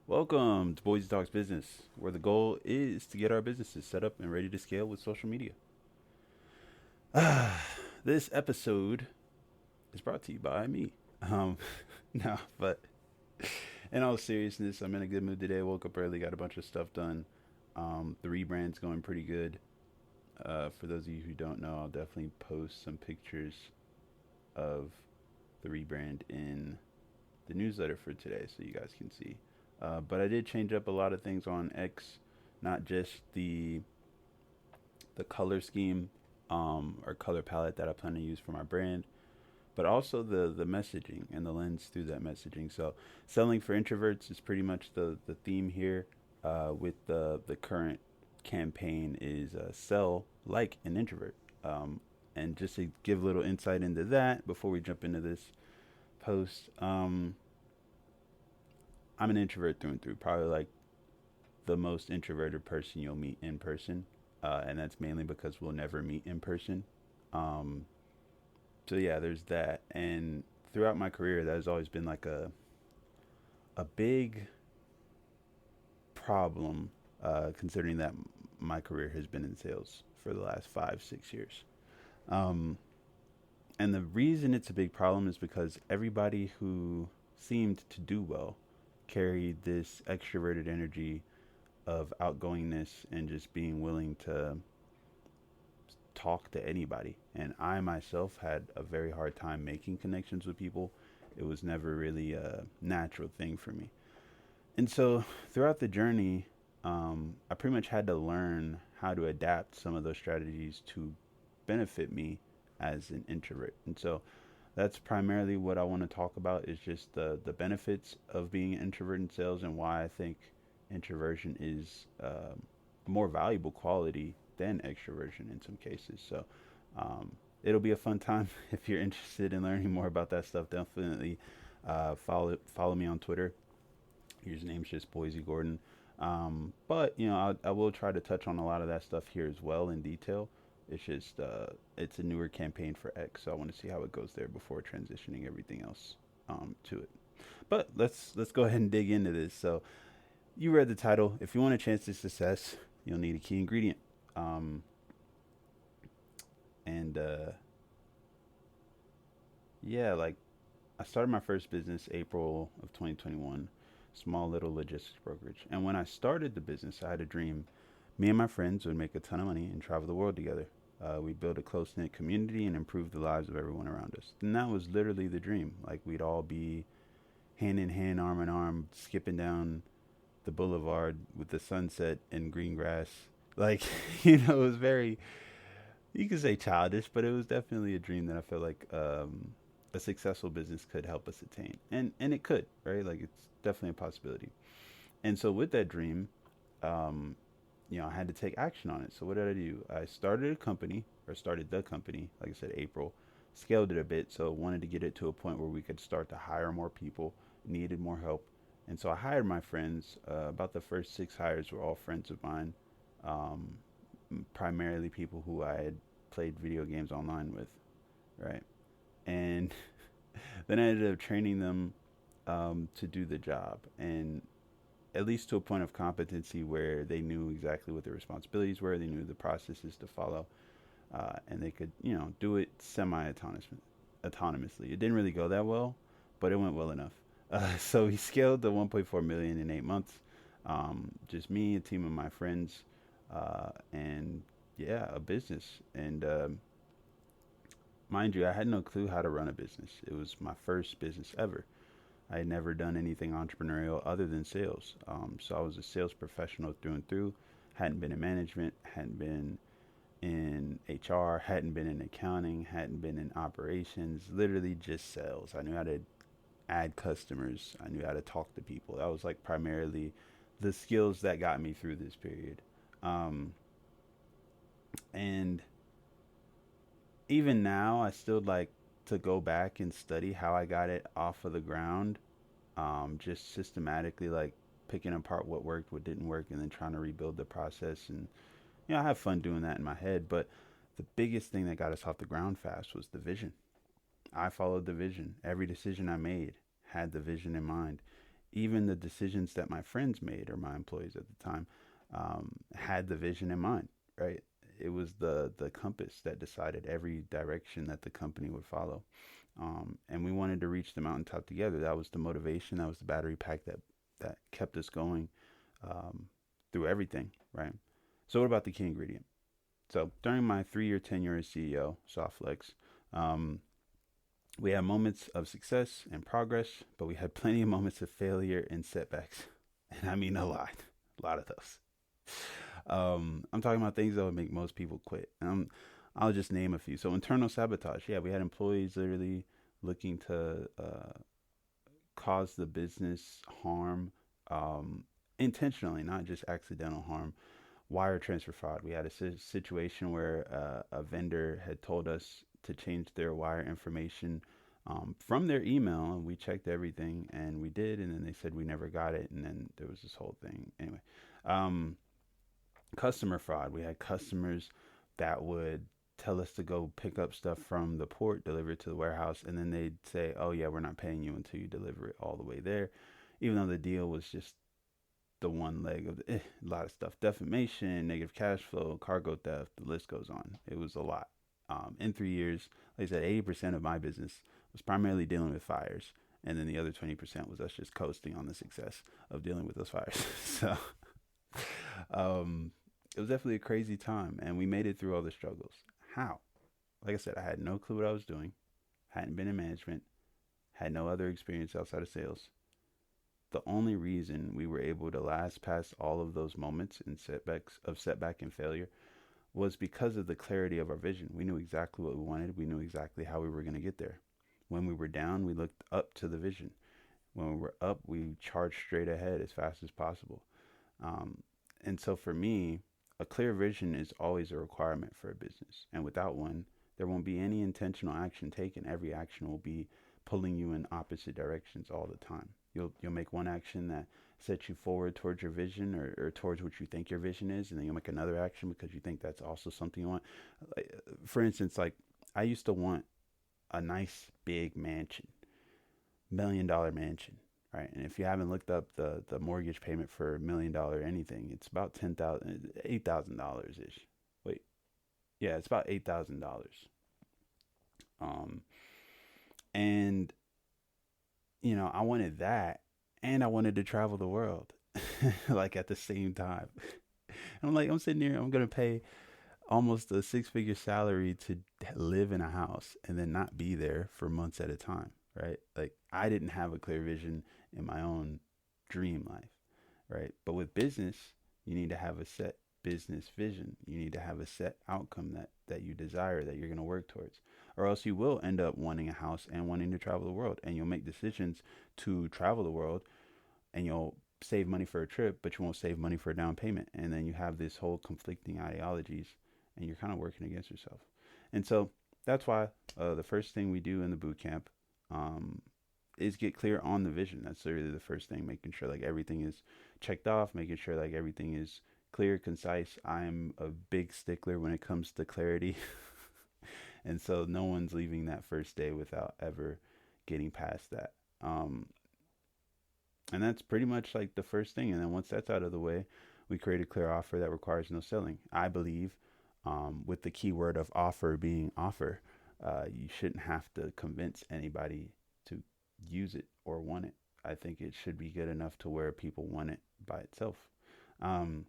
Welcome to Boise Talks Business, where the goal is to get our businesses set up and ready to scale with social media. This episode is brought to you by me. Um, no, but in all seriousness, I'm in a good mood today. Woke up early, got a bunch of stuff done. The rebrand's going pretty good. For those of you who don't know, I'll definitely post some pictures of the rebrand in the newsletter for today so you guys can see. But I did change up a lot of things on X, not just the color scheme or color palette that I plan to use for my brand, but also the messaging and the lens through that messaging. So selling for introverts is pretty much the theme here. With the current campaign is sell like an introvert. And just to give a little insight into that before we jump into this post, I'm an introvert through and through. Probably like the most introverted person you'll meet in person, and that's mainly because we'll never meet in person. Um, so yeah, there's that. And throughout my career, that has always been like a big problem, considering that my career has been in sales for the last 5 6 years. Um, and the reason it's a big problem is because everybody who seemed to do well carried this extroverted energy of outgoingness and just being willing to talk to anybody. And I myself had a very hard time making connections with people. It was never really a natural thing for me. And so throughout the journey, I pretty much had to learn how to adapt some of those strategies to benefit me as an introvert. And so that's primarily what I want to talk about is just the benefits of being an introvert in sales and why I think introversion is a more valuable quality than extroversion in some cases. So it'll be a fun time if you're interested in learning more about that stuff. Definitely follow me on Twitter. His name's just Boise Gordon. But I will try to touch on a lot of that stuff here as well in detail. It's just it's a newer campaign for X, so I want to see how it goes there before transitioning everything else to it. But let's go ahead and dig into this. So you read the title. If you want a chance to success, you'll need a key ingredient. Um, and yeah, like I started my first business April of 2021, small little logistics brokerage. And when I started the business, I had a dream. Me and my friends would make a ton of money and travel the world together. We built a close knit community and improved the lives of everyone around us. And that was literally the dream. Like we'd all be hand in hand, arm in arm, skipping down the boulevard with the sunset and green grass. Like, it was very, you could say childish, but it was definitely a dream that I felt like a successful business could help us attain. And it could, right? Like, it's definitely a possibility. And so with that dream, um, I had to take action on it. So what did I do? I started a company, or started the company, like I said, April, scaled it a bit. So wanted to get it to a point where we could start to hire more people, needed more help. And so I hired my friends. About the first 6 hires were all friends of mine, um, primarily people who I had played video games online with, right? And then I ended up training them to do the job. And at least to a point of competency where they knew exactly what their responsibilities were, they knew the processes to follow, and they could, do it autonomously. It didn't really go that well, but it went well enough. So we scaled to 1.4 million in 8 months. Just me, a team of my friends, and yeah, a business. And mind you, I had no clue how to run a business. It was my first business ever. I had never done anything entrepreneurial other than sales. So I was a sales professional through and through. Hadn't been in management, hadn't been in HR, hadn't been in accounting, hadn't been in operations, literally just sales. I knew how to add customers, I knew how to talk to people. That was like primarily the skills that got me through this period. Um, and even now, I still like to go back and study how I got it off of the ground, just systematically, like picking apart what worked, what didn't work, and then trying to rebuild the process. And I have fun doing that in my head. But the biggest thing that got us off the ground fast was the vision. I followed the vision. Every decision I made had the vision in mind. even the decisions that my friends made or my employees at the time had the vision in mind, right? It was the compass that decided every direction that the company would follow. And we wanted to reach the mountaintop together. That was the motivation. That was the battery pack that kept us going um, through everything, right? So, what about the key ingredient? So, during my 3 year tenure as CEO, Softflex, um, we had moments of success and progress, but we had plenty of moments of failure and setbacks. And I mean a lot of those. I'm talking about things that would make most people quit. I'll just name a few. So internal sabotage. Yeah, we had employees literally looking to cause the business harm intentionally, not just accidental harm. Wire transfer fraud. We had a situation where a vendor had told us to change their wire information from their email, and we checked everything, and we did, and then they said we never got it, and then there was this whole thing. Anyway, um, customer fraud. We had customers that would tell us to go pick up stuff from the port, deliver it to the warehouse, and then they'd say, "Oh yeah, we're not paying you until you deliver it all the way there," even though the deal was just the one leg of a lot of stuff: defamation, negative cash flow, cargo theft. The list goes on. It was a lot. In 3 years, like I said, 80% of my business was primarily dealing with fires, and then the other 20% was us just coasting on the success of dealing with those fires. So um, it was definitely a crazy time, and we made it through all the struggles. How? Like I said, I had no clue what I was doing, hadn't been in management, had no other experience outside of sales. The only reason we were able to last past all of those moments and setback and failure was because of the clarity of our vision. We knew exactly what we wanted. We knew exactly how we were going to get there. When we were down, we looked up to the vision. When we were up, we charged straight ahead as fast as possible. Um, and so for me, a clear vision is always a requirement for a business. And without one, there won't be any intentional action taken. Every action will be pulling you in opposite directions all the time. You'll make one action that sets you forward towards your vision, or towards what you think your vision is, and then you'll make another action because you think that's also something you want. Like, for instance, like I used to want a nice big mansion, $1 million mansion, right? And if you haven't looked up the mortgage payment for $1 million anything, it's about $8,000 ish. Wait, yeah, it's about $8,000. Um, and I wanted that, and I wanted to travel the world, like at the same time. And I'm like, I'm sitting here, I'm gonna pay almost a six-figure salary to live in a house and then not be there for months at a time, right? Like I didn't have a clear vision in my own dream life, right? But with business, you need to have a set business vision. You need to have a set outcome that you desire, that you're going to work towards, or else you will end up wanting a house and wanting to travel the world, and you'll make decisions to travel the world, and you'll save money for a trip, but you won't save money for a down payment. And then you have this whole conflicting ideologies, and you're kind of working against yourself. And so that's why the first thing we do in the boot camp um, is get clear on the vision. That's really the first thing, making sure like everything is checked off, making sure like everything is clear, concise. I'm a big stickler when it comes to clarity. And so no one's leaving that first day without ever getting past that. Um, and that's pretty much like the first thing. And then once that's out of the way, we create a clear offer that requires no selling. I believe, with the key word of offer being offer, you shouldn't have to convince anybody to use it or want it. I think it should be good enough to where people want it by itself. Um,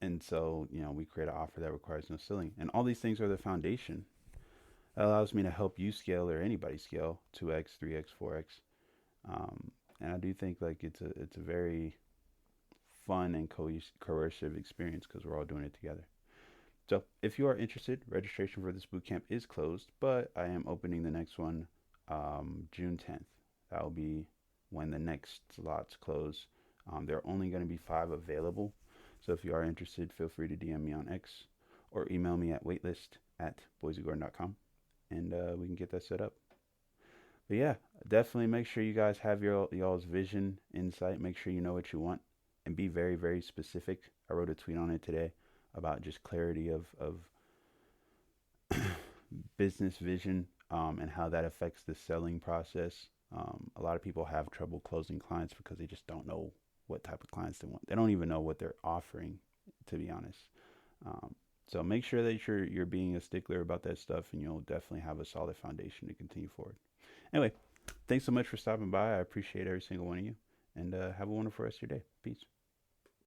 and so, we create an offer that requires no selling. And all these things are the foundation that allows me to help you scale, or anybody scale, 2x, 3x, 4x. And I do think like it's a very fun and coercive experience because we're all doing it together. So if you are interested, registration for this bootcamp is closed, but I am opening the next one June 10th. That will be when the next slots close. There are only going to be 5 available. So if you are interested, feel free to DM me on X or email me at waitlist@boisegordon.com, and we can get that set up. But yeah, definitely make sure you guys have y'all's vision, insight. Make sure you know what you want, and be very, very specific. I wrote a tweet on it today about just clarity of business vision, and how that affects the selling process. A lot of people have trouble closing clients because they just don't know what type of clients they want. They don't even know what they're offering, to be honest. Um, so make sure that you're being a stickler about that stuff, and you'll definitely have a solid foundation to continue forward. Anyway, thanks so much for stopping by. I appreciate every single one of you, and have a wonderful rest of your day. Peace.